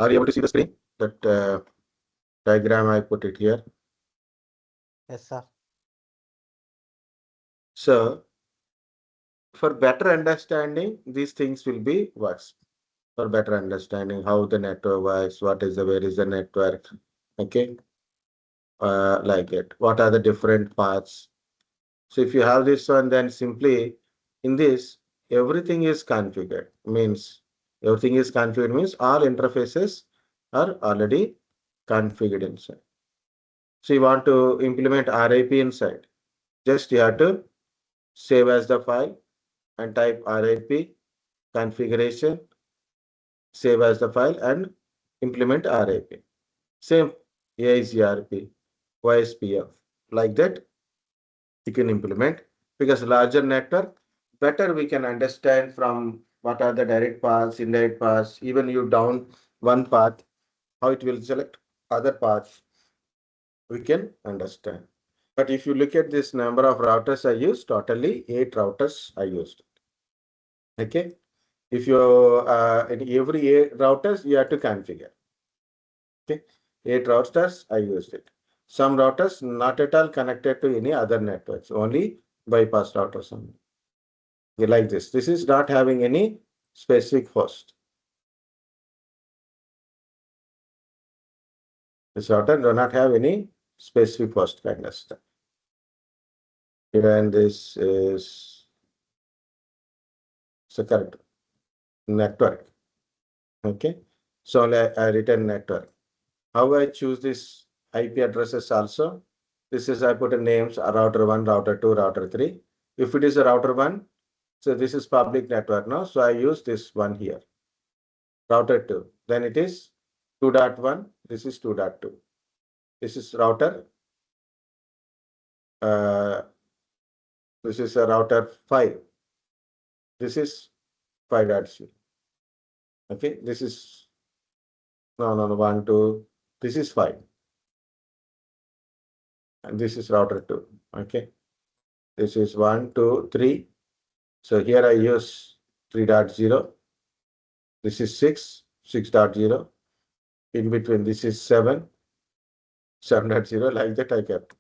Are you able to see the screen? That diagram I put it here. Yes, sir. So for better understanding, these things will be works. For better understanding how the network works, where is the network, okay, like it. What are the different paths? So if you have this one, then simply in this, everything is configured. Means everything is configured means all interfaces are already configured inside. So you want to implement RIP inside. Just you have to save as the file and type RIP configuration, save as the file and implement RIP. Same EIGRP, YSPF. Like that, you can implement because larger network, better we can understand from what are the direct paths, indirect paths, even you down one path, how it will select other paths, we can understand. But if you look at this number of routers I used, totally 8 routers I used. Okay. If you in every 8 routers, you have to configure. Okay. 8 routers I used it. Some routers not at all connected to any other networks, only bypass routers only. Like this. This is not having any specific host. This router do not have any specific host kind of stuff. Even this is the correct network. Okay. So I written network. How I choose this IP addresses also? This is I put a names router 1, router 2, router 3. If it is a router 1, so this is public network now. So I use this one here. Router 2. Then it is 2.1. This is 2.2. This is router. This is a router 5. This is 5.0. Okay. This is no 1, 2. This is 5. And this is router 2. Okay. This is 1, 2, 3. So here I use 3.0. This is 6, 6.0. In between, this is 7, 7.0. Like that I kept.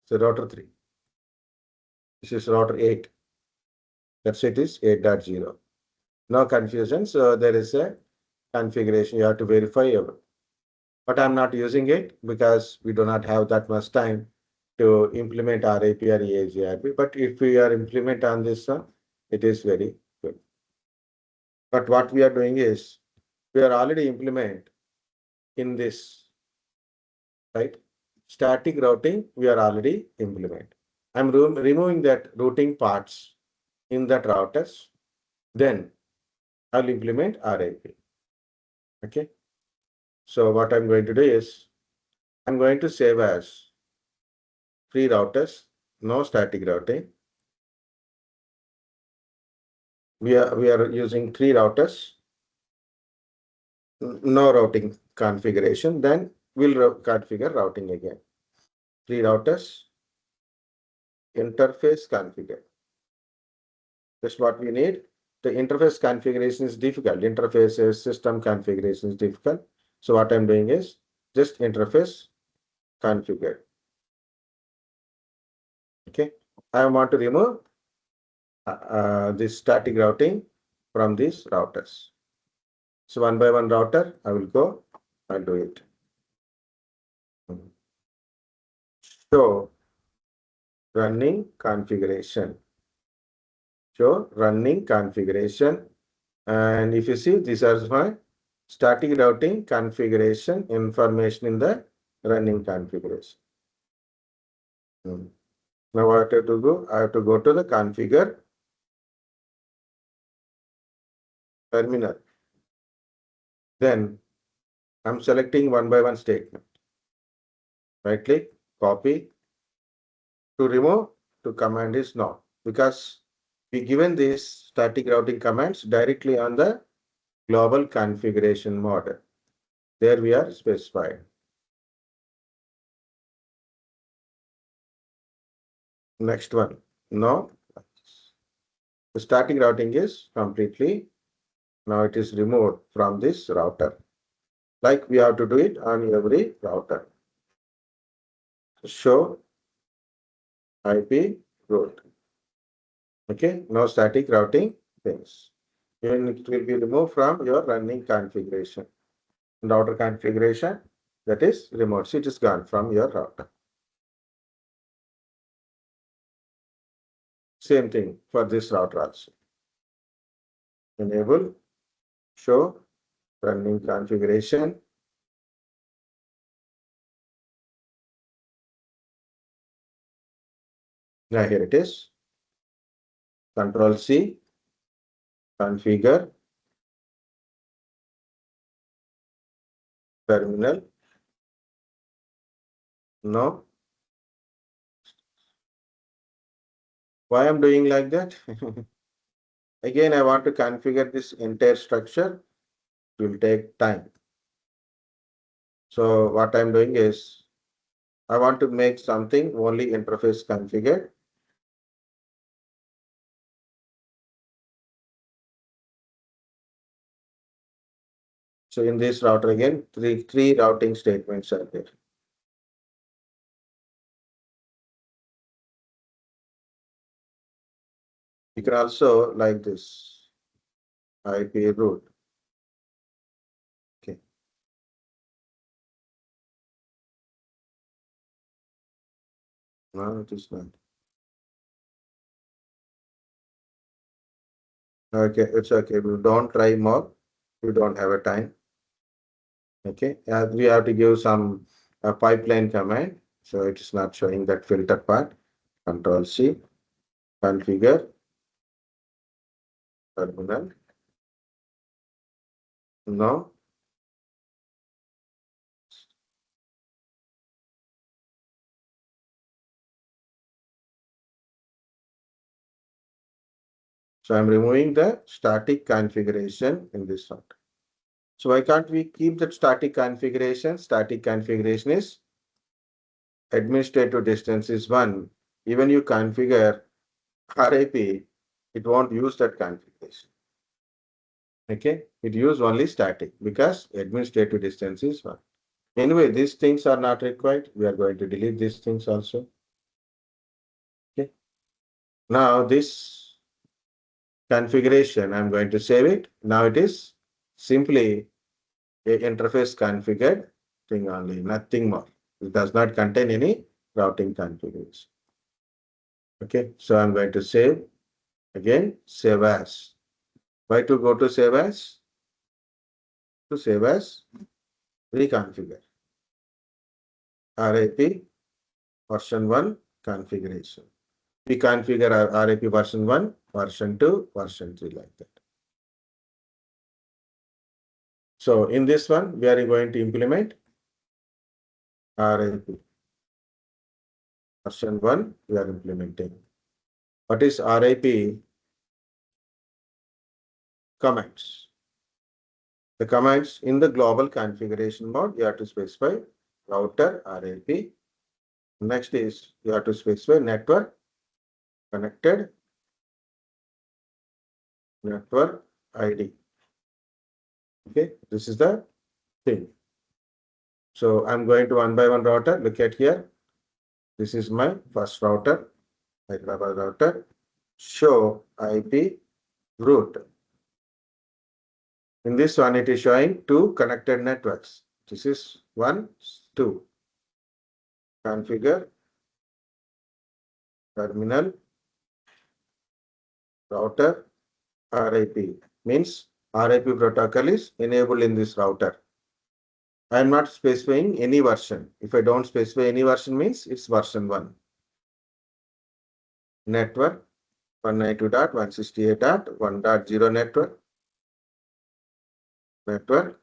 So router 3. This is router 8. That's it is 8.0. No confusion. So there is a configuration. You have to verify everything. But I'm not using it because we do not have that much time to implement RIP or EIGRP. But if we are implement on this one, it is very good. But what we are doing is we are already implement in this, right? Static routing, we are already implement. I'm removing that routing parts in that routers. Then I'll implement RIP. Okay. So what I'm going to do is I'm going to save as free routers, no static routing. We are using 3 routers, no routing configuration. Then we'll configure routing again. 3 routers, interface configure. That's what we need. The interface configuration is difficult. Interfaces, system configuration is difficult. So what I'm doing is just interface configure. Okay. I want to remove this static routing from these routers. So one by one router, I will go and do it. Show running configuration. Show running configuration. And if you see, these are my static routing configuration information in the running configuration. Now what I have to go? I have to go to the configure terminal. Then I'm selecting one by one statement. Right click, copy. To remove, to command is no, because we given these static routing commands directly on the global configuration model. There we are specified. Next one, no. The static routing is completely, now it is removed from this router. Like we have to do it on every router. Show IP route. Okay, no static routing things. Even it will be removed from your running configuration. Router configuration, that is removed. So it is gone from your router. Same thing for this router also. Enable, show, running configuration. Now here it is. Control C, configure, terminal. No. Why I'm doing like that? Again, I want to configure this entire structure. It will take time. So what I'm doing is, I want to make something only interface configured. So in this router again, three routing statements are there. You can also like this IP route. Okay. No, it is not. Okay, it's okay. We don't try more. We don't have a time. Okay, we have to give some pipeline command. So it is not showing that filter part. Control C, configure, terminal. No. So I'm removing the static configuration in this router. So why can't we keep that static configuration? Static configuration is administrative distance is 1. Even you configure RIP, it won't use that configuration. Okay, it use only static because administrative distance is 1. Anyway, these things are not required. We are going to delete these things also. Okay. Now this configuration, I'm going to save it. Now it is simply a interface configured thing only, nothing more. It does not contain any routing configuration. Okay, so I'm going to save again, save as. Why to go to save as? To save as, reconfigure. RIP version 1 configuration. We configure our RIP version 1, version 2, version 3 like that. So in this one, we are going to implement RIP version 1, we are implementing. What is RIP? Commands. The commands in the global configuration mode, you have to specify router RIP. Next is you have to specify network connected network ID. Okay, this is the thing. So I'm going to one by one router. Look at here. This is my first router, Hyderabad router. Show IP route. In this one, it is showing 2 connected networks. This is 1, 2. Configure terminal router RIP. Means RIP protocol is enabled in this router. I am not specifying any version. If I don't specify any version means it's version 1. Network 192.168.1.0 network. Network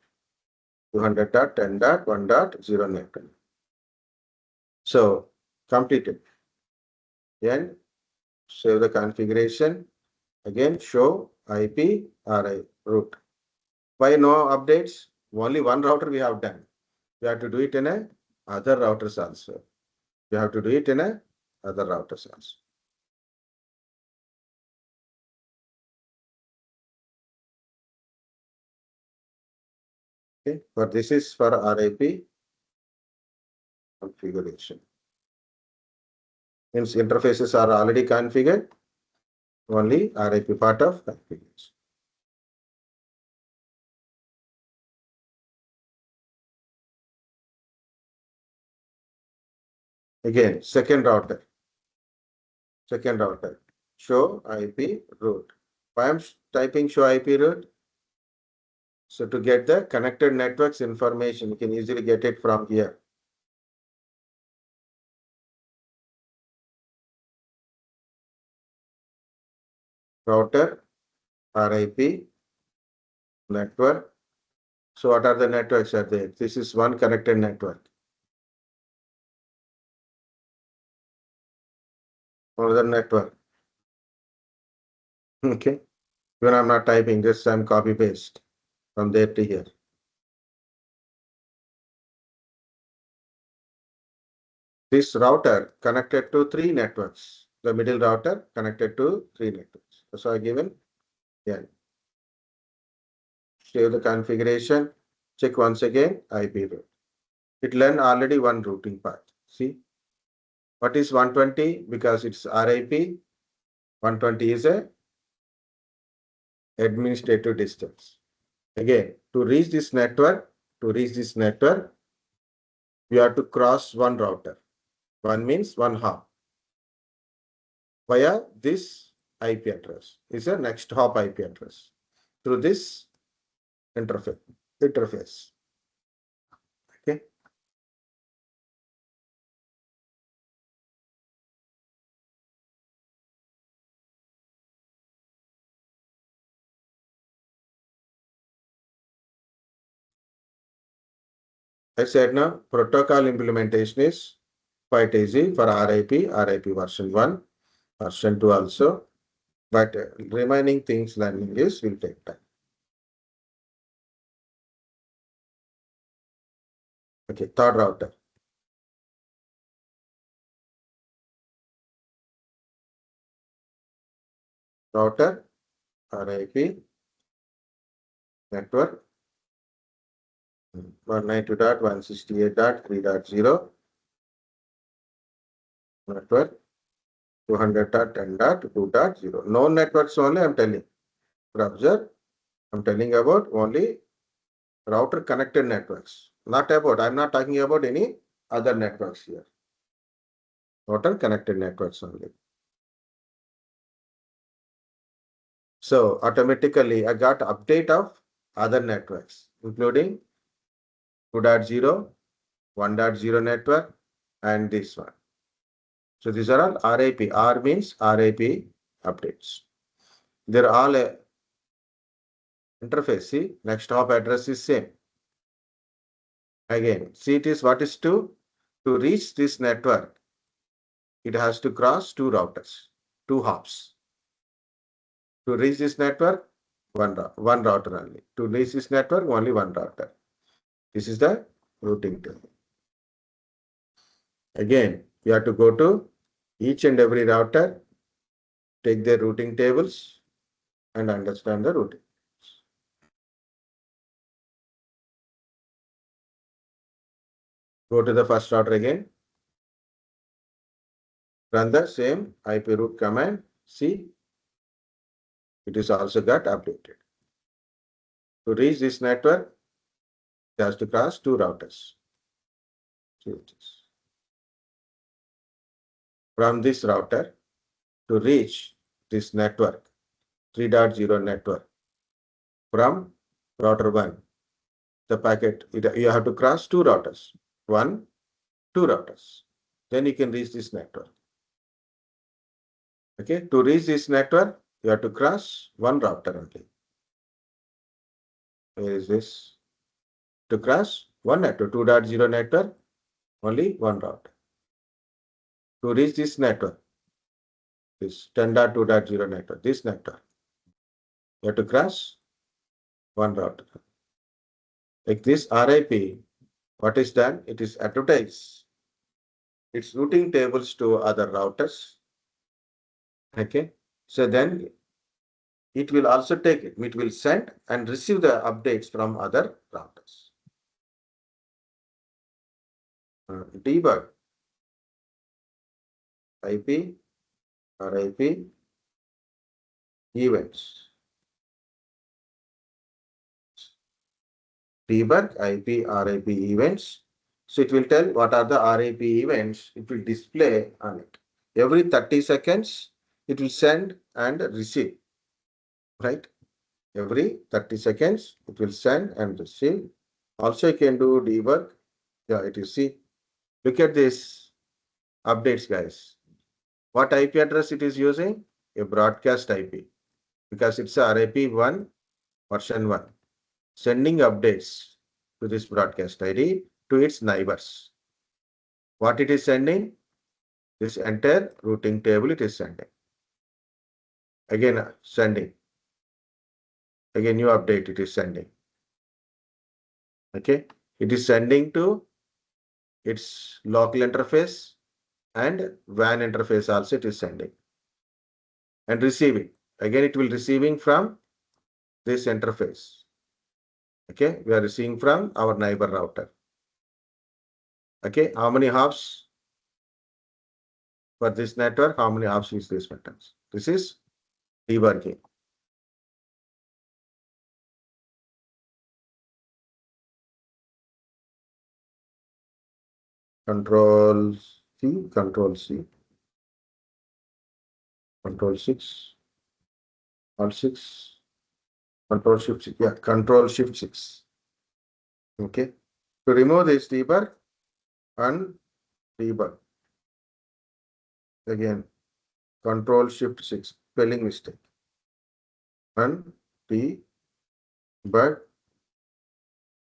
200.10.1.0 network. So completed. Then save the configuration. Again show IP RI route. Why no updates? Only one router we have done. We have to do it in other routers also. We have to do it in other routers also. Okay, but this is for RIP configuration. Means interfaces are already configured, only RIP part of configuration. Again, second router, show IP route. Why I'm typing show IP route? So to get the connected networks information, you can easily get it from here. Router, RIP, network. So what are the networks are there? This is one connected network. Another network. Okay. Even I'm not typing, just I'm copy paste from there to here. This router connected to three networks. The middle router connected to three networks. So I given yeah. Save the configuration. Check once again IP route. It learned already one routing path. See what is 120? Because it's RIP. 120 is a administrative distance. Again, to reach this network, we have to cross one router. One means one hop. Via this IP address is a next hop IP address through this interface. Okay. I said now protocol implementation is quite easy for RIP version 1, version 2 also. But remaining things learning is will take time. Okay, third router. Router, RIP, network, 192.168.3.0, network, 200.10.2.0. Known networks only I'm telling. Observe, I'm telling about only router connected networks. Not about, I'm not talking about any other networks here. Router connected networks only. So automatically I got update of other networks, including 2.0, 1.0 network, and this one. So these are all RIP. R means RIP updates. They're all a interface. See, next hop address is same. Again, see it is what is to reach this network. It has to cross two routers, two hops. To reach this network, one router only. To reach this network, only one router. This is the routing table. Again, you have to go to each and every router, take their routing tables, and understand the routing. Go to the first router again. Run the same IP route command. See, it is also got updated. To reach this network, it has to cross two routers. From this router to reach this network, 3.0 network, from router 1, the packet, you have to cross two routers. One, two routers. Then you can reach this network. Okay, to reach this network, you have to cross one router only. Where is this? To cross one network, 2.0 network, only one router. To reach this network, this 10.2.0 network, this network, you have to cross one router. Like this RIP, what is done? It is advertised. It's routing tables to other routers. Okay. So then it will also take it. It will send and receive the updates from other routers. debug IP RIP events. Debug IP RIP events. So it will tell what are the RIP events. It will display on it. Every 30 seconds, it will send and receive, right? Every 30 seconds, it will send and receive. Also, you can do debug. Yeah, it is see. Look at this updates, guys. What IP address it is using? A broadcast IP because it's a RIP1 version 1. Sending updates to this broadcast ID to its neighbors. What it is sending? This entire routing table it is sending. Again, sending. Again, new update it is sending. Okay. It is sending to its local interface and WAN interface also it is sending. And receiving. Again, it will receiving from this interface. Okay. We are receiving from our neighbor router. Okay. How many hops for this network? How many hops is this matters? This is debugging. Control C, Control C, Control 6, Alt 6, Control Shift 6. Yeah, Control Shift 6. Okay. To remove this debug and debug. Again, Control Shift 6. Spelling mistake. And debug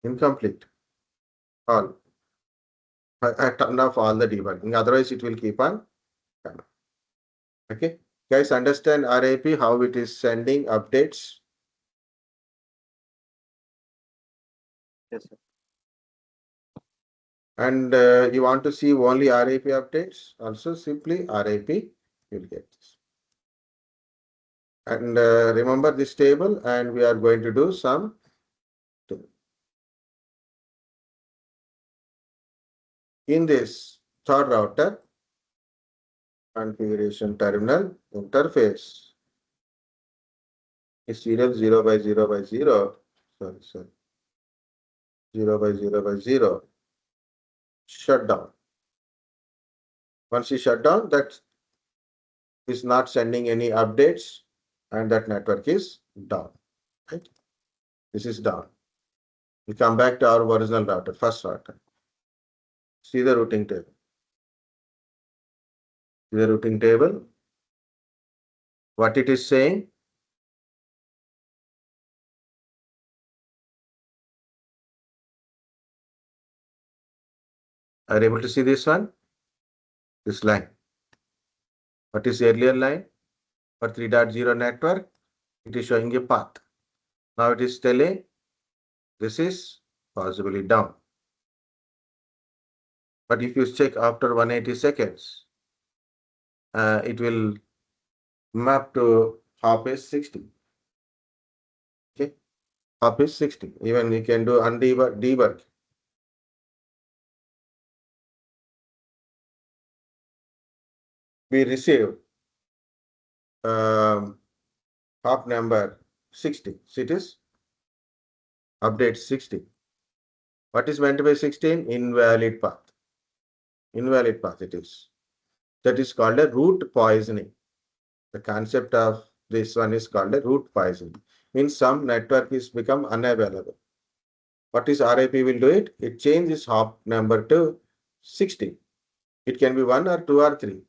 incomplete. All. I turn off all the debugging. Otherwise, it will keep on coming. Okay. Guys, understand RIP, how it is sending updates? Yes, sir. And you want to see only RIP updates? Also, simply RIP, you'll get this. And remember this table, and we are going to do some. In this third router, configuration terminal interface is serial 0 by 0 by 0. Sorry. 0 by 0 by 0. Shut down. Once you shut down, that is not sending any updates, and that network is down. Right? This is down. We come back to our original router, first router. See the routing table. See the routing table. What it is saying? Are you able to see this one? This line. What is the earlier line? For 3.0 network, it is showing a path. Now it is telling this is possibly down. But if you check after 180 seconds, it will map to hop is 60. Okay, hop is 60. Even you can do debug. We receive hop number 60. So it is update 60. What is meant by 16? Invalid path. Invalid path it is. That is called a route poisoning. The concept of this one is called a route poisoning. Means some network is become unavailable. What is RIP will do it? It changes hop number to 60. It can be 1 or 2 or 3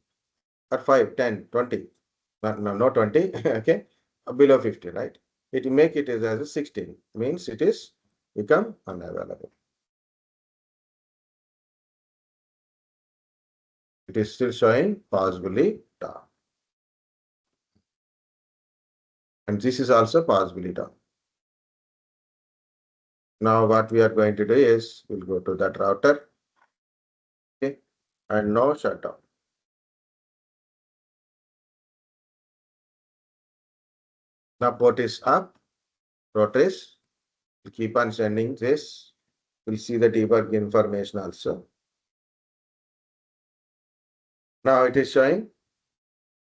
or 5, 10, 20. No 20. Okay. Below 50, right? It make it as a 16. Means it is become unavailable. It is still showing possibly down. And this is also possibly down. Now what we are going to do is we'll go to that router. Okay. And no shutdown. Now port is up. Router is. We'll keep on sending this. We'll see the debug information also. Now it is showing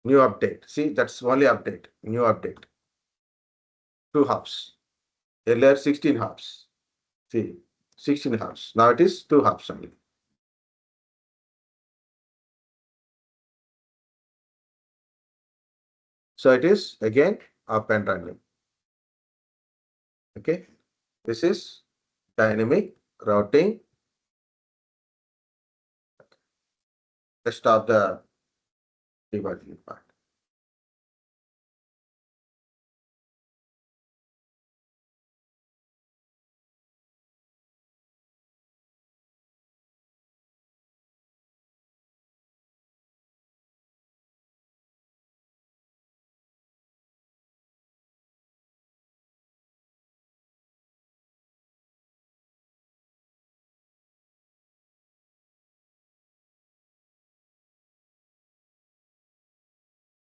new update. See, that's only update, new update. 2 hops. Earlier 16 hops. See, 16 hops. Now it is 2 hops only. So it is again up and running. Okay. This is dynamic routing. Let's stop the debugging part.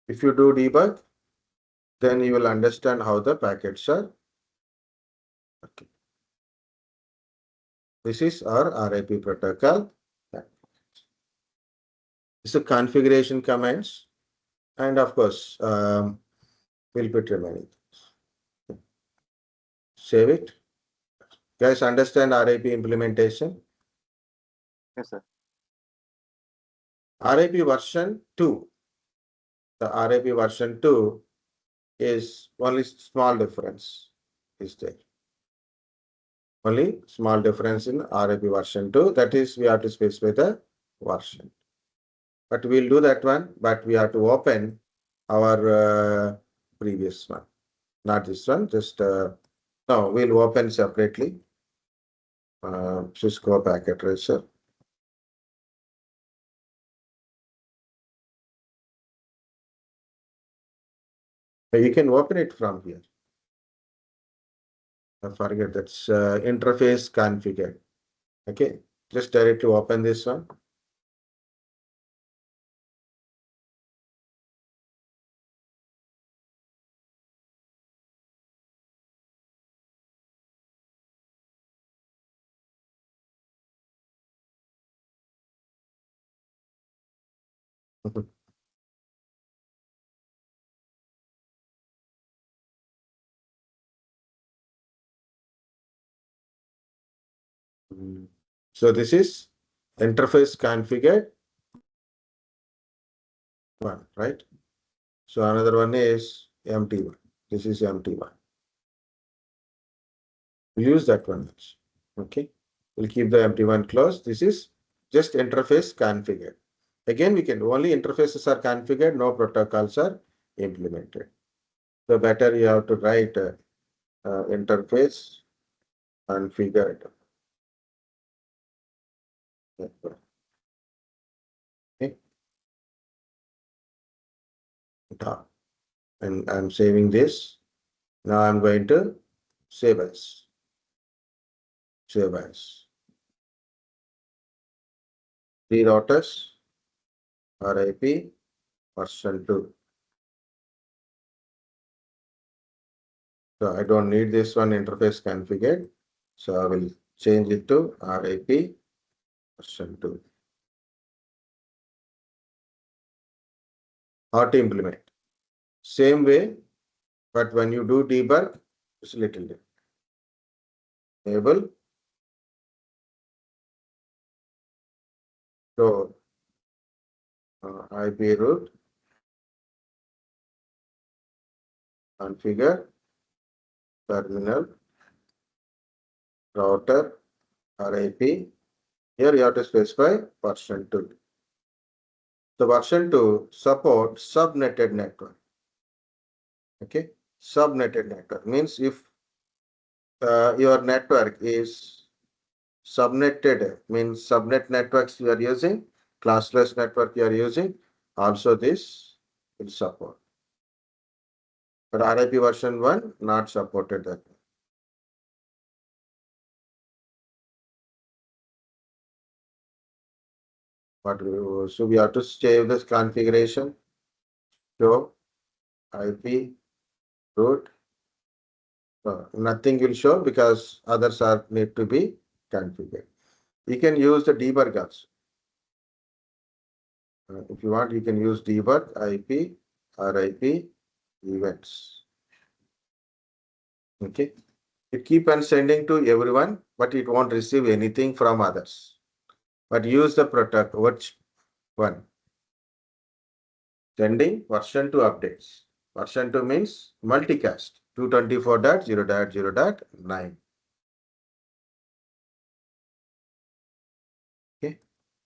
If you do debug, then you will understand how the packets are. Okay. This is our RIP protocol. This is configuration commands, and of course, we'll put remaining. Save it. Guys, understand RIP implementation? Yes, sir. RIP version 2. The RIP version 2 is only small difference is there. Only small difference in RIP version 2. That is, we have to specify the version. But we'll do that one, but we have to open our previous one. Not this one, just no, we'll open separately. Cisco packet tracer. You can open it from here. I forget that's interface configured. Okay, just directly open this one. So this is interface configured one, right? So another one is empty one. This is empty one. We'll use that one also. Okay. We'll keep the empty one closed. This is just interface configured. Again, we can only interfaces are configured, no protocols are implemented. So better you have to write interface configured. Okay. And I'm saving this. Now I'm going to save as. Save as. 3 routers, RIP version 2. So I don't need this one interface configured. So I will change it to RIP version 2. How to implement? Same way, but when you do debug, it's a little different. Enable. So IP root, configure, terminal, router, RIP. Here you have to specify version 2. The version 2 support subnetted network. Okay, subnetted network means if your network is subnetted, means subnet networks you are using, classless network you are using, also this will support. But RIP version 1 not supported that. So we have to save this configuration. Show IP root. Nothing will show because others are need to be configured. You can use the debug also. If you want, you can use debug IP, RIP, events. Okay. It keep on sending to everyone, but it won't receive anything from others. But use the protect, which one? Sending version 2 updates. Version 2 means multicast 224.0.0.9. Okay.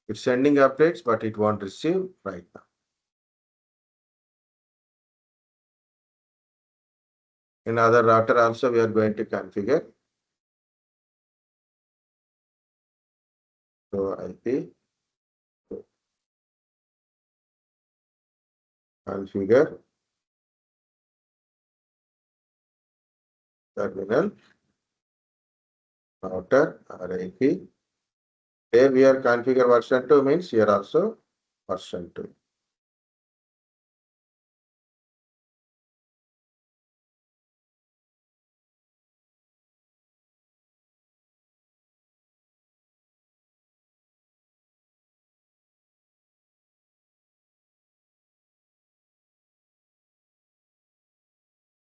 It's sending updates, but it won't receive right now. In other router also, we are going to configure. So IP configure terminal router RIP. Here we are configure version 2 means here also version 2.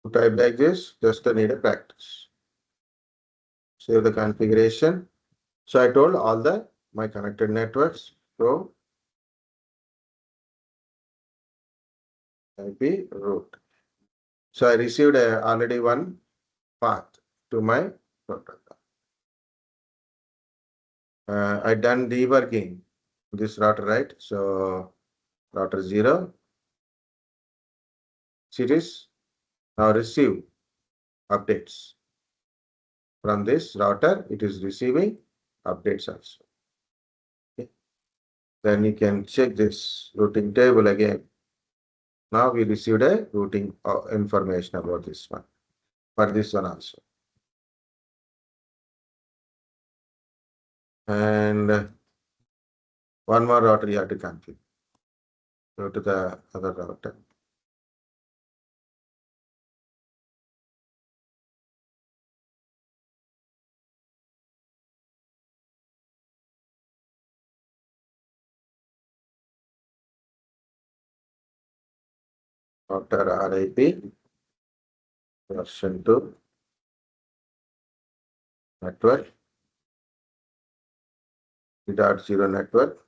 To type like this, just need a practice. Save the configuration. So I told all the my connected networks. So IP root. So I received already one path to my protocol. I done debugging this router, right? So router 0 series now receive updates from this router. It is receiving updates also. Okay. Then you can check this routing table again. Now we received a routing information about this one for this one also. And one more router you have to configure. Go to the other router. Router RIP version 2 network 3.0 network.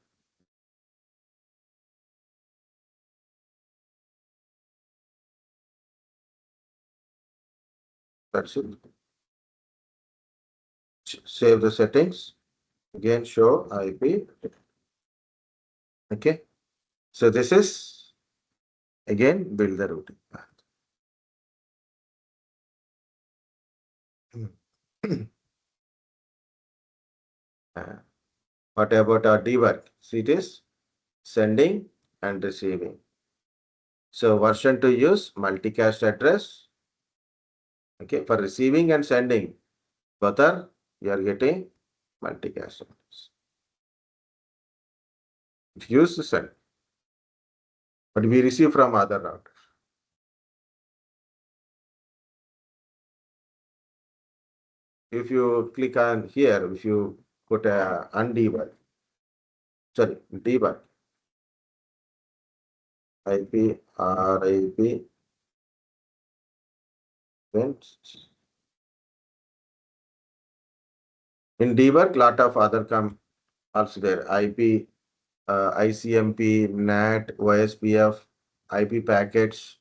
That's it. Save the settings. Again, show IP. Okay. So this is again build the routing path. What about our debug? See this sending and receiving. So version to use multicast address. Okay, for receiving and sending, both are you are getting multicast address. It use the send, but we receive from other router. If you click on here, if you put a undebug, sorry, debug IP RIP, then in debug, lot of other come also there. IP, ICMP, NAT, OSPF, IP packets.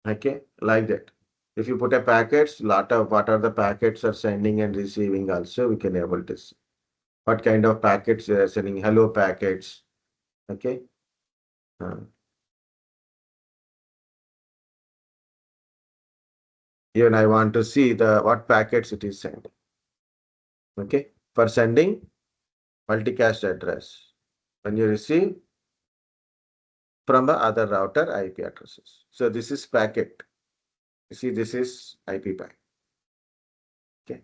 Okay, like that. If you put a packets, lot of what are the packets are sending and receiving also, we can able to see. What kind of packets they are sending, hello packets. Okay. Even I want to see the what packets it is sending. Okay. For sending multicast address. When you receive from the other router IP addresses. So this is packet. You see, this is IP packet. Okay.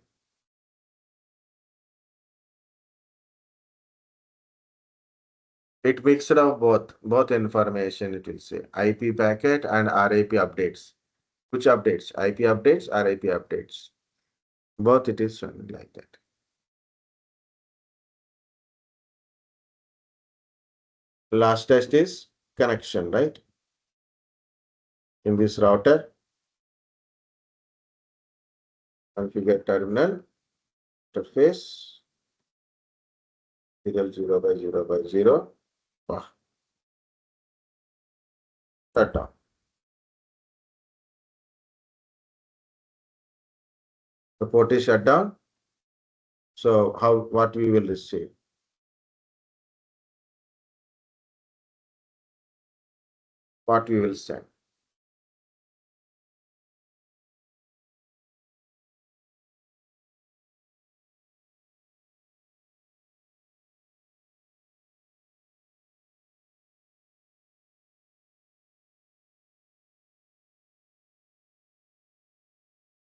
It mixed of both information, it will say IP packet and RIP updates. Which updates? IP updates, RIP updates. Both it is showing like that. Last test is connection, right? In this router, configure terminal interface, serial 0 by 0 by 0. Shut down. The port is shut down. So what we will receive? What we will send?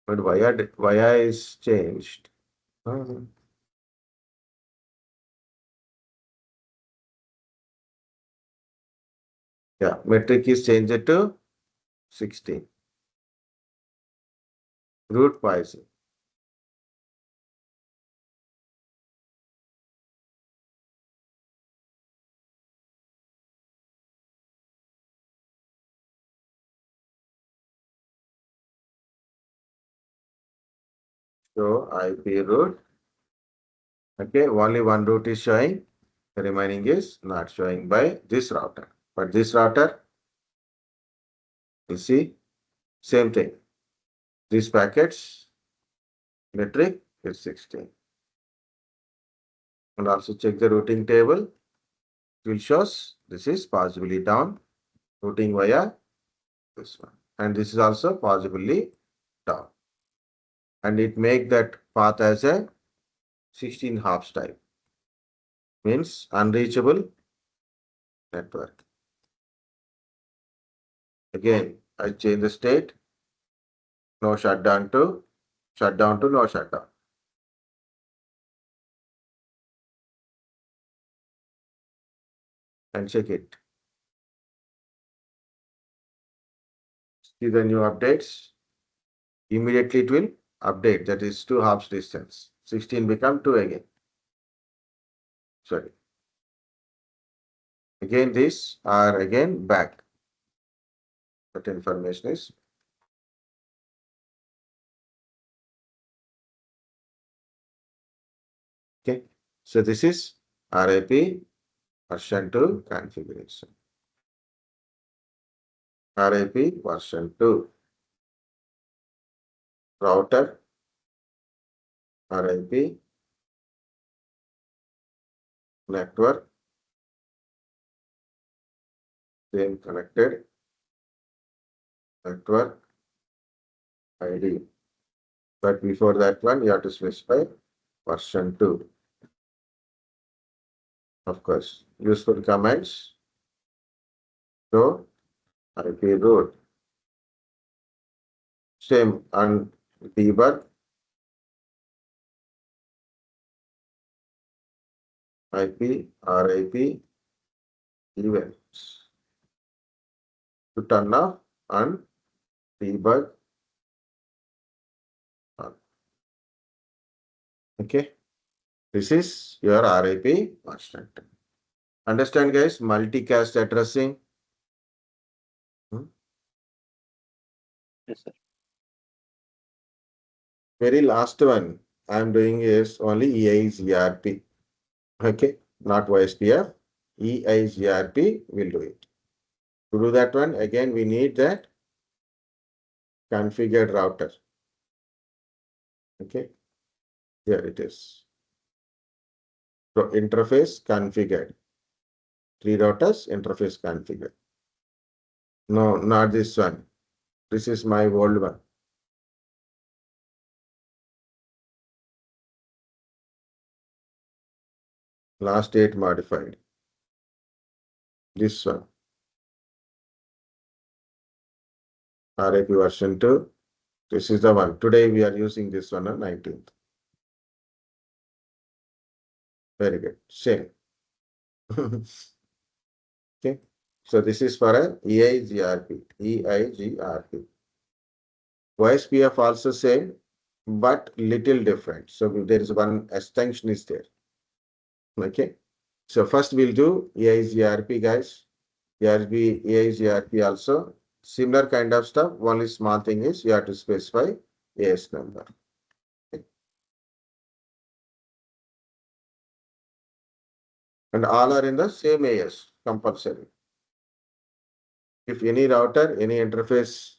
But via is changed. Yeah, metric is changed to 16. Root poison. So IP root. Okay, only one root is showing. The remaining is not showing by this router. But this router, you see, same thing. These packets, metric is 16. And also check the routing table. It will show us this is possibly down, routing via this one. And this is also possibly down. And it make that path as a 16 hops type. Means unreachable network. Again, I change the state. No shutdown to no shutdown. And check it. See the new updates. Immediately it will update. That is 2 hops distance. 16 become 2 again. Sorry. Again these are again back. That information is okay. So this is RIP version 2 configuration. RIP version 2 router RIP network same connected network ID. But before that one, you have to specify version 2. Of course, useful comments. So IP root. Same and debug IP RIP events to turn off and debug on. Okay, this is your RIP version 2. Understand, guys? Multicast addressing. Yes, sir. Very last one I am doing is only EIGRP. Okay, not OSPF. EIGRP will do it. To do that one, again, we need that configured router. Okay, here it is. So interface configured. 3 routers, interface configured. No, not this one. This is my old one. Last date modified. This one. RIP version 2. This is the one. Today we are using this one on 19th. Very good. Same. Okay. So this is for a EIGRP. EIGRP. OSPF also same, but little different. So there is one extension is there. Okay. So first we'll do EIGRP, guys. EIGRP also. Similar kind of stuff. Only small thing is you have to specify AS number. And all are in the same AS, compulsory. If any router, any interface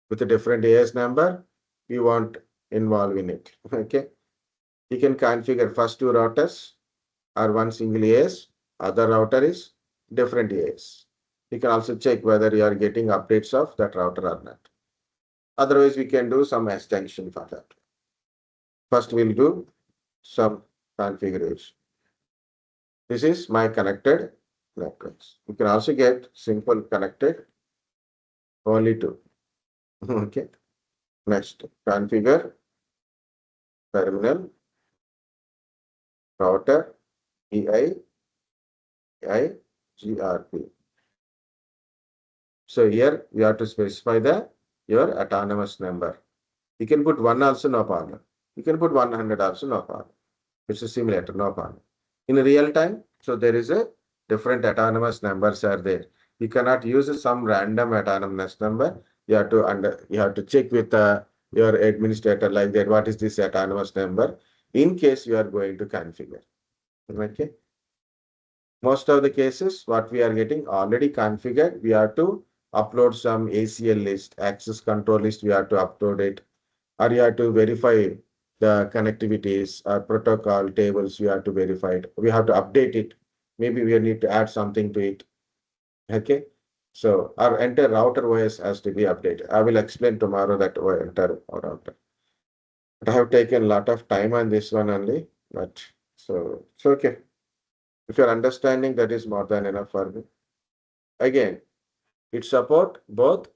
with a different AS number, you won't involve in it. Okay. You can configure first two routers or one single AS, other router is different AS. You can also check whether you are getting updates of that router or not. Otherwise, we can do some extension for that. First, we'll do some configuration. This is my connected networks. You can also get simple connected only two. Okay. Next, configure terminal router EIGRP. So here we have to specify your autonomous number. You can put 1 also, no problem. You can put 100 also, no problem. It's a simulator, no problem. In real time, so there is a different autonomous numbers are there. You cannot use some random autonomous number. You have to check with your administrator like that. What is this autonomous number? In case you are going to configure. Okay. Most of the cases, what we are getting already configured, we have to upload some ACL list, access control list. We have to upload it, or you have to verify the connectivities or protocol tables. We have to verify it. We have to update it. Maybe we need to add something to it. Okay. So our entire router OS has to be updated. I will explain tomorrow that entire router. But I have taken a lot of time on this one only. But so it's okay. If you're understanding, that is more than enough for me. Again, it support both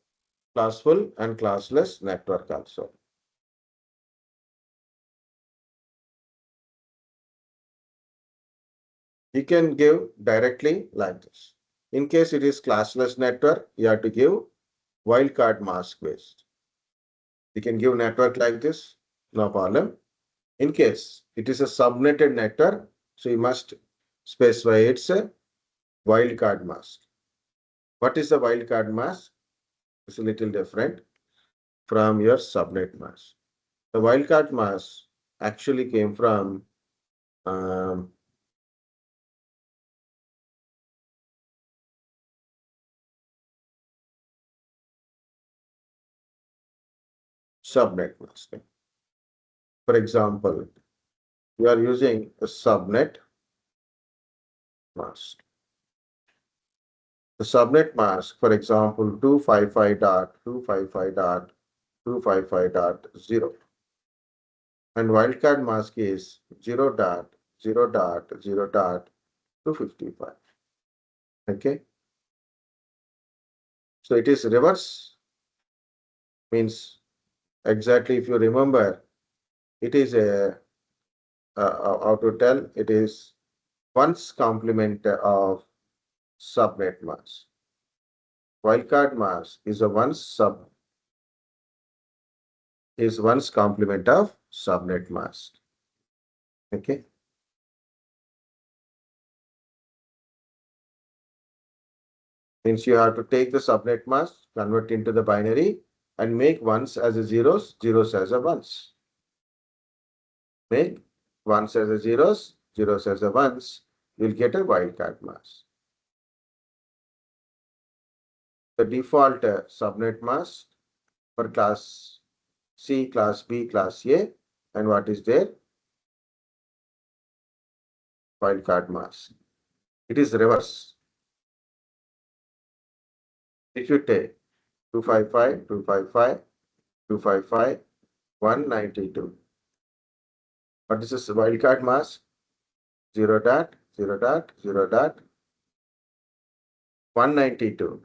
classful and classless network also. You can give directly like this. In case it is classless network, you have to give wildcard mask based. You can give network like this, no problem. In case it is a subnetted network, so you must specify it's a wildcard mask. What is the wildcard mask? It's a little different from your subnet mask. The wildcard mask actually came from subnet mask. For example, we are using a subnet mask. The subnet mask, for example, 255.255.255.0. And wildcard mask is 0.0.0.255. Okay. So it is reverse, means exactly if you remember, it is how to tell, it is one's complement of subnet mask. Wildcard mask is one's complement of subnet mask. Okay. Means you have to take the subnet mask, convert into the binary, and make ones as a zeros, zeros as a ones. Make ones as a zeros, zeros as a ones. You'll get a wildcard mask. The default subnet mask for class C, class B, class A, and what is there? Wildcard mask. It is reverse. If you take 255, 255, 255, 192. What is this wildcard mask? 0 dot, 0 dot, 0 dot, 192.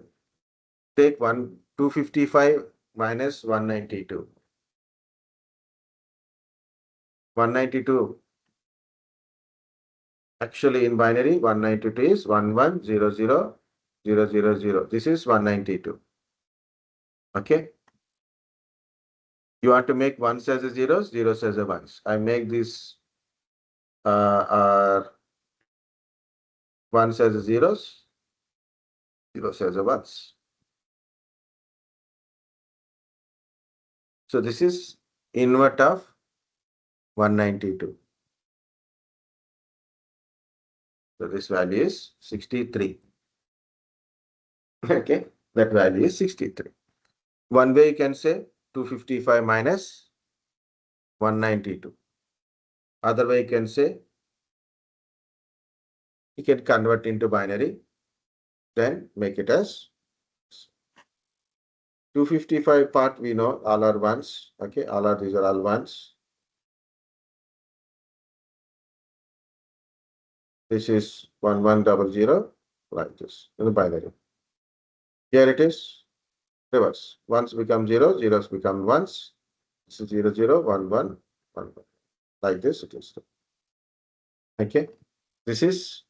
Take 255 minus 192. 192. Actually in binary, 192 is 11000000. This is 192. Okay. You want to make ones as a zeros, zeros as a ones. I make this Ones as a zeros, zeros as a ones. So this is invert of 192. So this value is 63. Okay, that value is 63. One way you can say 255 minus 192. Other way you can say you can convert into binary, then make it as 255 part we know all are ones. Okay, these are all ones. This is 1100 like this in the binary. Here it is reverse. Ones become zero, zeros become ones. This is 0, 0, 1, 1, 1, 1. Like this it is. Okay. This is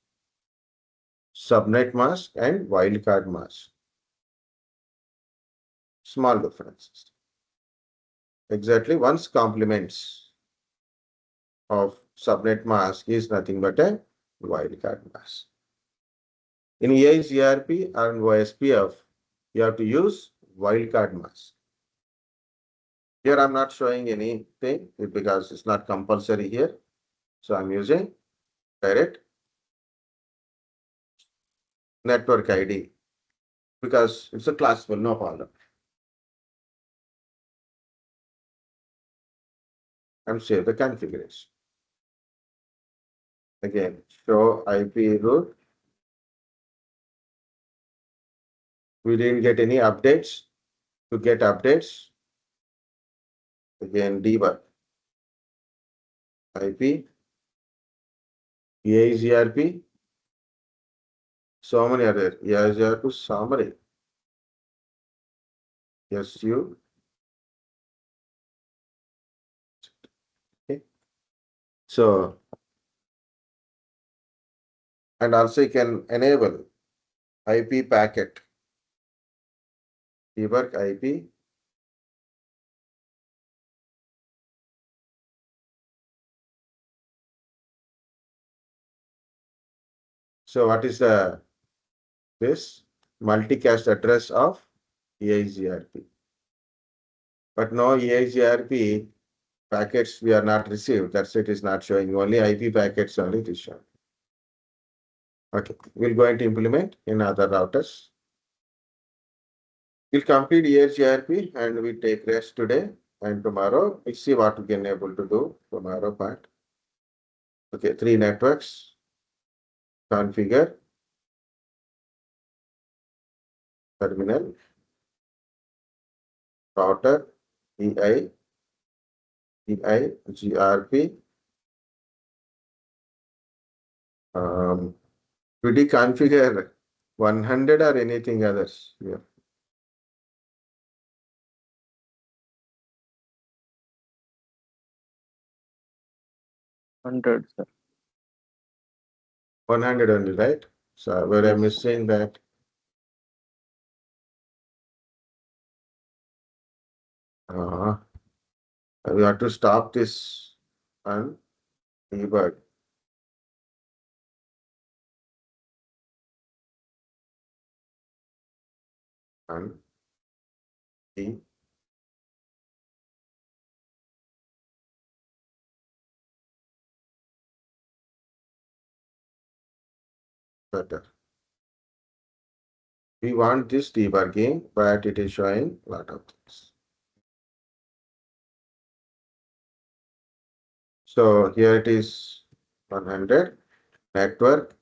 subnet mask and wildcard mask. Small differences. Exactly one's complements of subnet mask is nothing but a wildcard mask. In EIGRP and OSPF, you have to use wildcard mask. Here I'm not showing anything because it's not compulsory here. So I'm using direct network ID because it's a classifiable, no problem. And save the configuration. Again, show IP route. We didn't get any updates. To get updates, again debug IP, EIGRP, so many other EIGRP summary, SU. Okay. So, and also you can enable IP packet, debug IP, so what is this multicast address of EIGRP? But no EIGRP packets we are not received. That's it is not showing. Only IP packets only it is showing. Okay, we're going to implement in other routers. We'll complete EIGRP and we take rest today and tomorrow. We'll see what we can able to do tomorrow part. Okay, 3 networks. Configure terminal router EIGRP. Could you configure 100 or anything others? Yeah. 100, sir. 100 only, right? So where I'm Yes. missing that. We have to stop this and debug. And the better. We want this debugging, but it is showing a lot of things. So here it is 100 network.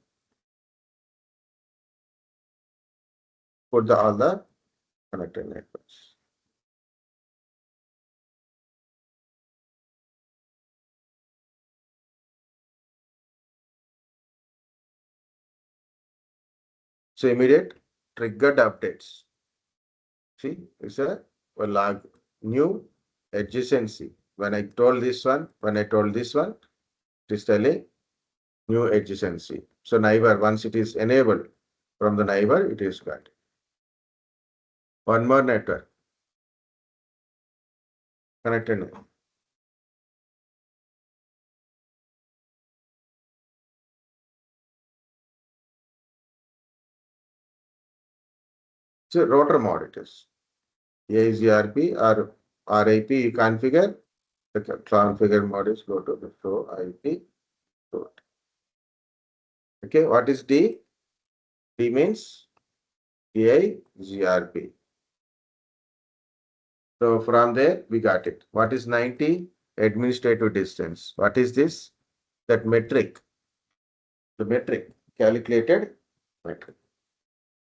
Put all the connected networks. So immediate triggered updates. See, it's a log new adjacency. When I told this one, it is telling new adjacency. So neighbor, once it is enabled from the neighbor, it is got. One more network connected. So router mode it is. EIGRP or RIP you configure. The configure mode is go to the flow IP route. Okay, what is D? D means EIGRP. So from there we got it. What is 90? Administrative distance. What is this? That metric. The metric. Calculated metric.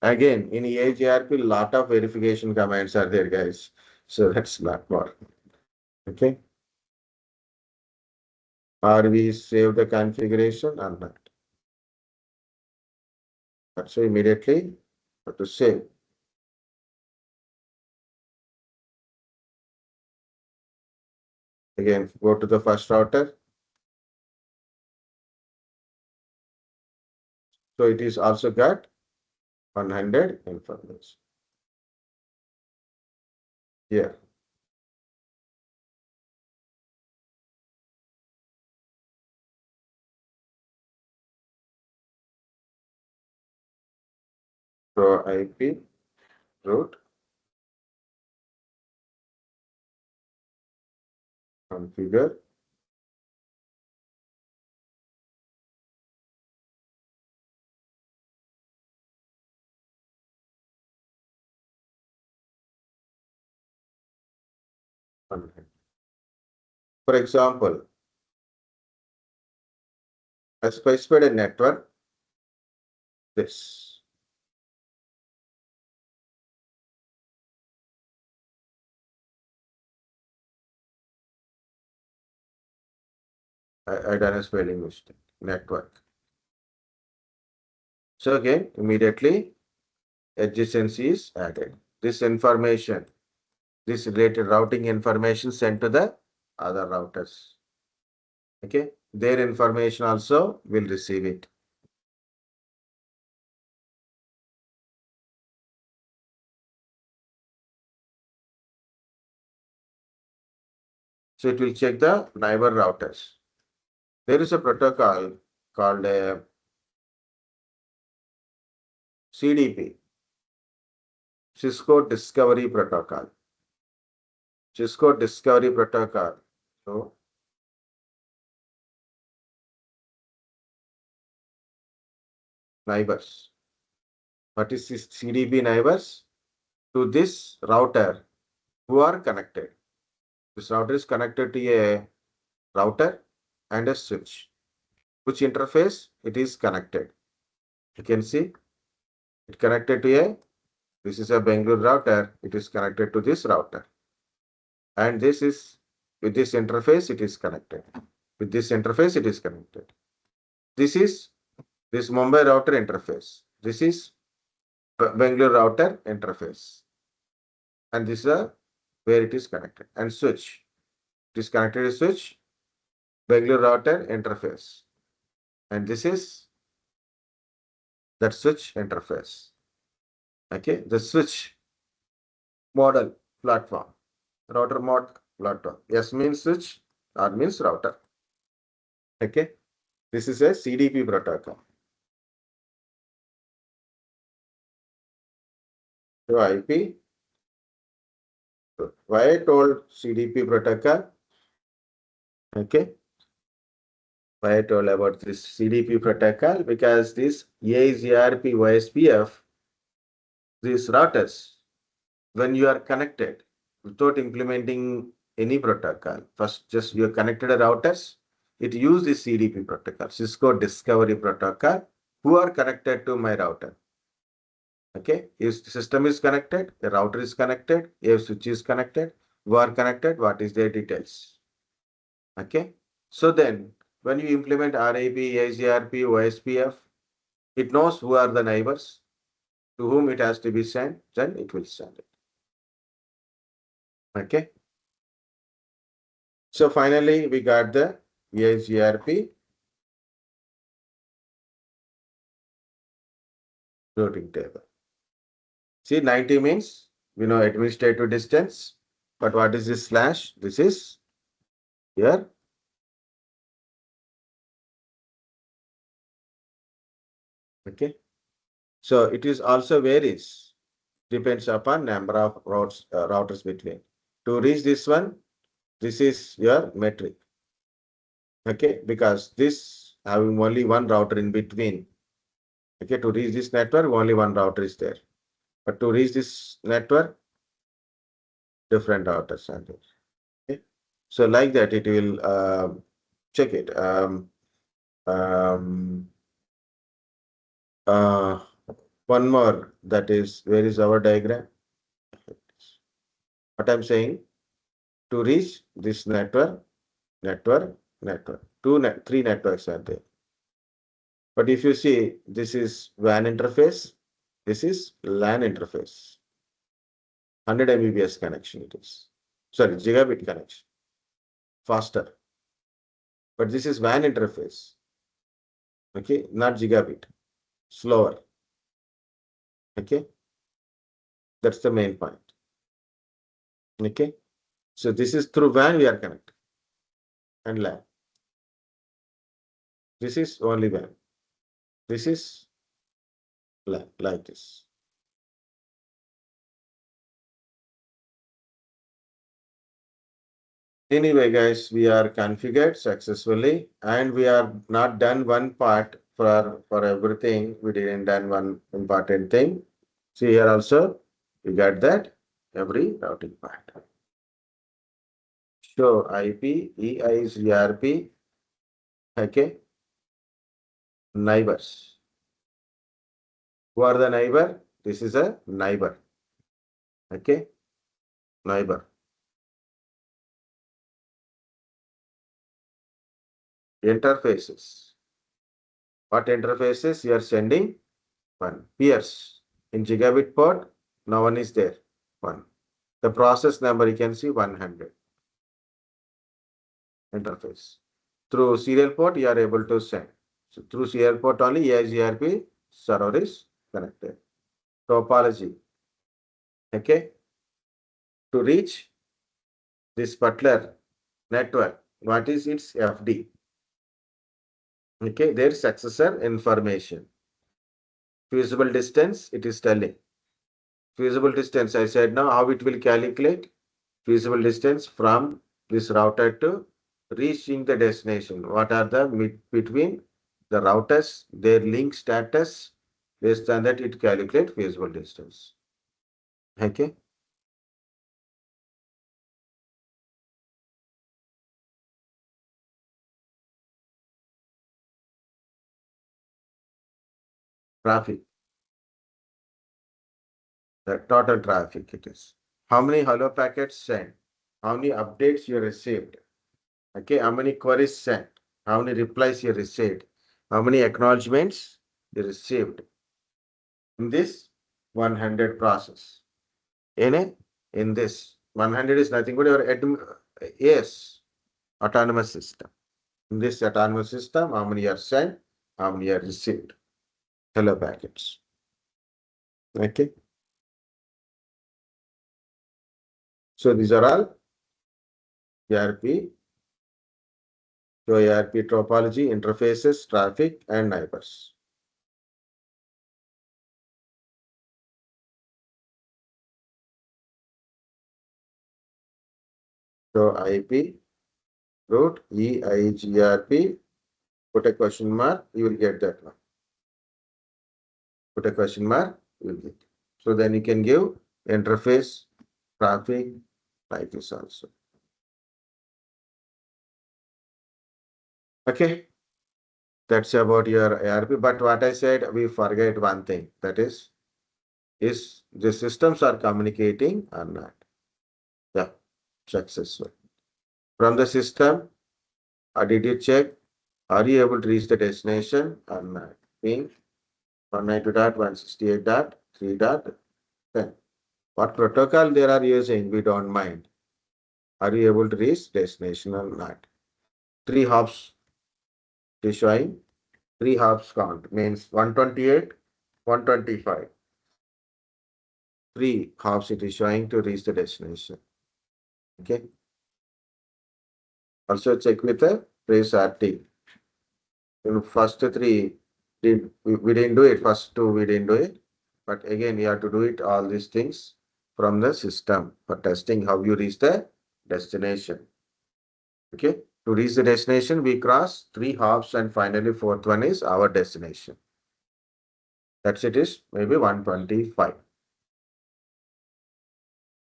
Again, in EIGRP, lot of verification commands are there, guys. So that's not more. Okay. Or we save the configuration or not. So immediately have to save. Again, go to the first router. So it is also got 100 information. Here. So IP route configure content. For example, I specified a network. This. I done a spelling mistake. Network. So again, immediately adjacency is added. This information, this related routing information sent to the other routers. Okay, their information also will receive it. So it will check the neighbor routers. There is a protocol called a CDP, Cisco Discovery Protocol. Cisco Discovery Protocol. So neighbors. What is this CDP neighbors? To this router who are connected. This router is connected to a router and a switch. Which interface it is connected? You can see it connected to a, this is a Bangalore router, it is connected to this router. And this is, with this interface, it is connected. With this interface, it is connected. This is this Mumbai router interface. This is Bangalore router interface. And this is where it is connected. And switch. It is connected to switch, Bangalore router interface. And this is that switch interface. Okay, the switch model platform, router mod platform. S means switch, R means router. Okay, this is a CDP protocol. So IP, why I told CDP protocol? Okay, why I told about this CDP protocol? Because this EIGRP OSPF, these routers, when you are connected without implementing any protocol, first just you are connected to routers, it uses the CDP protocol, Cisco Discovery Protocol, who are connected to my router. Okay, if the system is connected, the router is connected, a switch is connected, who are connected, what is their details. Okay, so then when you implement RIP, EIGRP, OSPF, it knows who are the neighbors to whom it has to be sent, then it will send it. Okay. So finally, we got the EIGRP routing table. See, 90 means we know administrative distance, but what is this slash? This is here. Okay. So it is also varies. depends upon number of routers between. To reach this one, this is your metric. Okay, because this having only one router in between. Okay, to reach this network, only one router is there. But to reach this network, different routers are there. Okay, so like that, it will check it. Um, uh, One more, that is, where is our diagram? What I'm saying, to reach this network, three networks are there. But if you see, this is WAN interface, this is LAN interface. 100 Mbps connection it is. Sorry, gigabit connection. Faster. But this is WAN interface. Okay, not gigabit. Slower. Okay, that's the main point. Okay, so this is through WAN we are connected and LAN. This is only WAN. This is LAN, like this. Anyway, guys, we are configured successfully and we are not done one part for everything. We didn't done one important thing. See here also, we got that every routing part. So IP, EIGRP, okay, neighbors. Who are the neighbor? This is a neighbor, okay, neighbor. Interfaces. What interfaces you are sending? One. Peers. In gigabit port, no one is there. One. The process number you can see 100. Interface. Through serial port, you are able to send. So through serial port only EIGRP server is connected. Topology. Okay. To reach this particular network, what is its FD? Okay, their successor information. Feasible distance, it is telling. Feasible distance, I said now how it will calculate feasible distance from this router to reaching the destination. What are the between the routers, their link status, based on that it calculates feasible distance. Okay. Traffic, the total traffic it is. How many hello packets sent? How many updates you received? Okay, how many queries sent? How many replies you received? How many acknowledgements you received in this 100 process? In this 100 is nothing but your yes, autonomous system. In this autonomous system, how many are sent, how many are received? Hello packets. Okay. So these are all ERP, so ERP topology, interfaces, traffic, and neighbors. So IP, root, EIGRP, put a question mark, you will get that one. Put a question mark, you will get it. So then you can give interface, traffic, like this also. Okay. That's about your ARP. But what I said, we forget one thing. That is the systems are communicating or not? Yeah, successful. From the system, did you check? Are you able to reach the destination or not? Mean 192.168.3.10. What protocol they are using, we don't mind. Are you able to reach destination or not? 3 hops is showing. 3 hops count means 128, 125. 3 hops it is showing to reach the destination. Okay. Also check with the trace RT. In first three, we didn't do it. First two we didn't do it. But again, you have to do it all these things from the system for testing how you reach the destination. Okay. To reach the destination, we cross 3 hops and finally fourth one is our destination. That's it is maybe 125.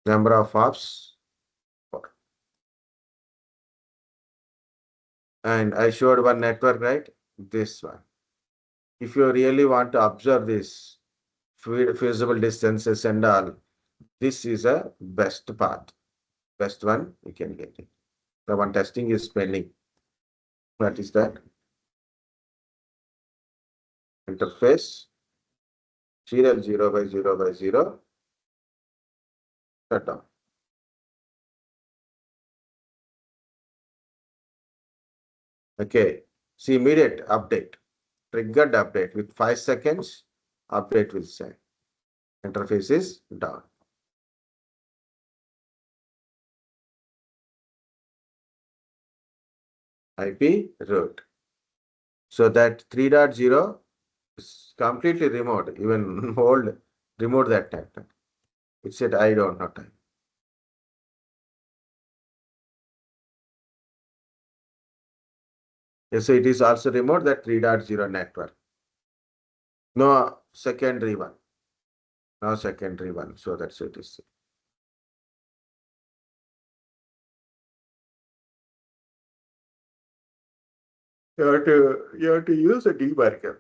Number of hops. 4. And I showed one network, right? This one. If you really want to observe this feasible distances and all, this is a best path. Best one you can get it. The one testing is pending. What is that? Interface serial 0 by 0 by 0 shutdown. Okay. See immediate update. Triggered update with 5 seconds. Update will say interface is down. IP route. So that 3.0 is completely remote. Even old remote that time. It said I don't have time. Yes, so it is also remote that 3.0 network. No secondary one. No secondary one. So that's what it is. You have to use a demarker.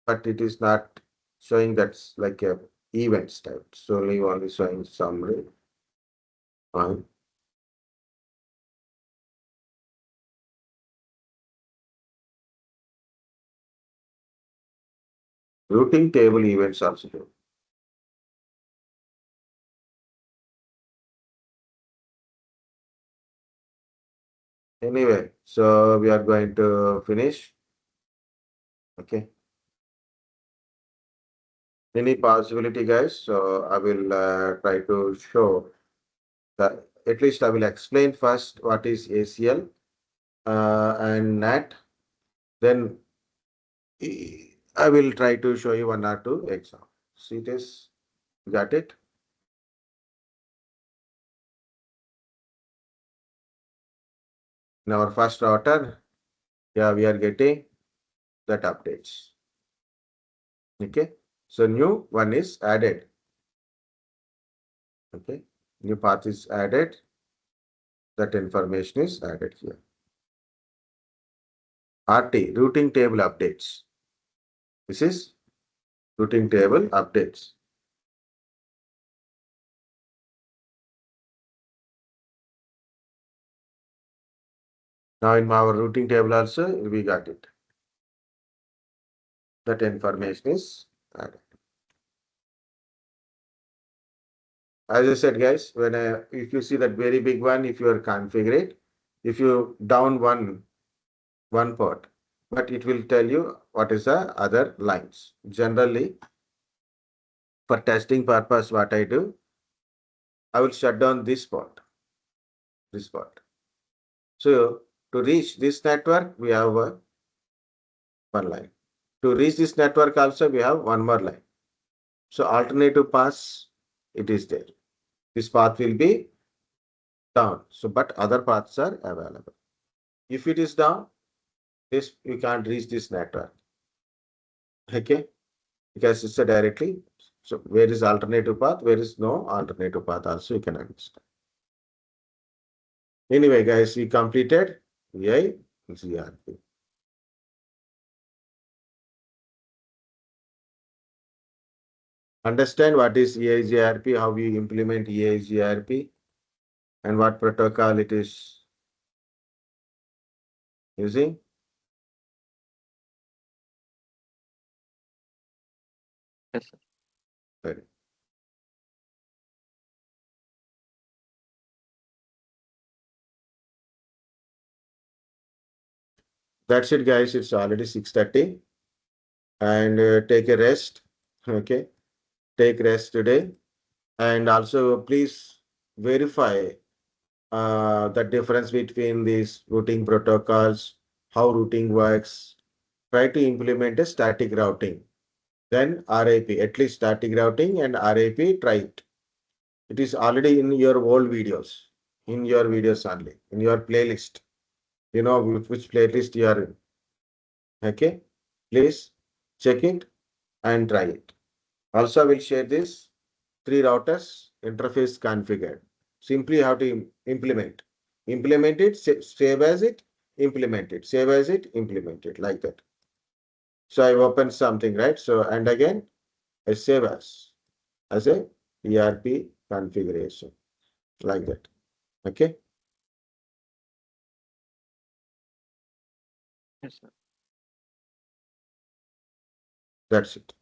But it is not showing that's like a events type. So only showing summary. Fine. Routing table events also do. Anyway, so we are going to finish. Okay. Any possibility, guys? So I will try to show that at least I will explain first what is ACL and NAT. Then I will try to show you 1 or 2 examples. See this? Got it? In our first router, yeah, we are getting that updates. Okay. So new one is added. Okay. New path is added. That information is added here. RT, routing table updates. This is routing table updates. Now in our routing table also, we got it. That information is added. As I said, guys, if you see that very big one, if you are configured, if you down one port, but it will tell you what is the other lines. Generally, for testing purpose, what I do, I will shut down this port. This port. So to reach this network, we have one line. To reach this network also, we have one more line. So alternative paths, it is there. This path will be down. So, but other paths are available. If it is down, this you can't reach this network. Okay, because it's a directly. So where is alternative path? Where is no alternative path? Also you can understand. Anyway, guys, we completed EIGRP. Understand what is EIGRP, how we implement EIGRP, and what protocol it is using. Yes, sir. Very. That's it, guys. It's already 6:30, and take a rest. Okay, take rest today, and also please verify the difference between these routing protocols, how routing works, try to implement a static routing. Then RIP, at least static routing and RIP, try it. It is already in your old videos, in your videos only, in your playlist. You know which playlist you are in. Okay, please check it and try it. Also, I will share this 3 routers interface configured. Simply how to implement. Implement it, save as it, implement it, save as it, implement it, like that. So I opened something, right? So, and again, I save as a ERP configuration, like that. Okay, Yes, sir. that's it.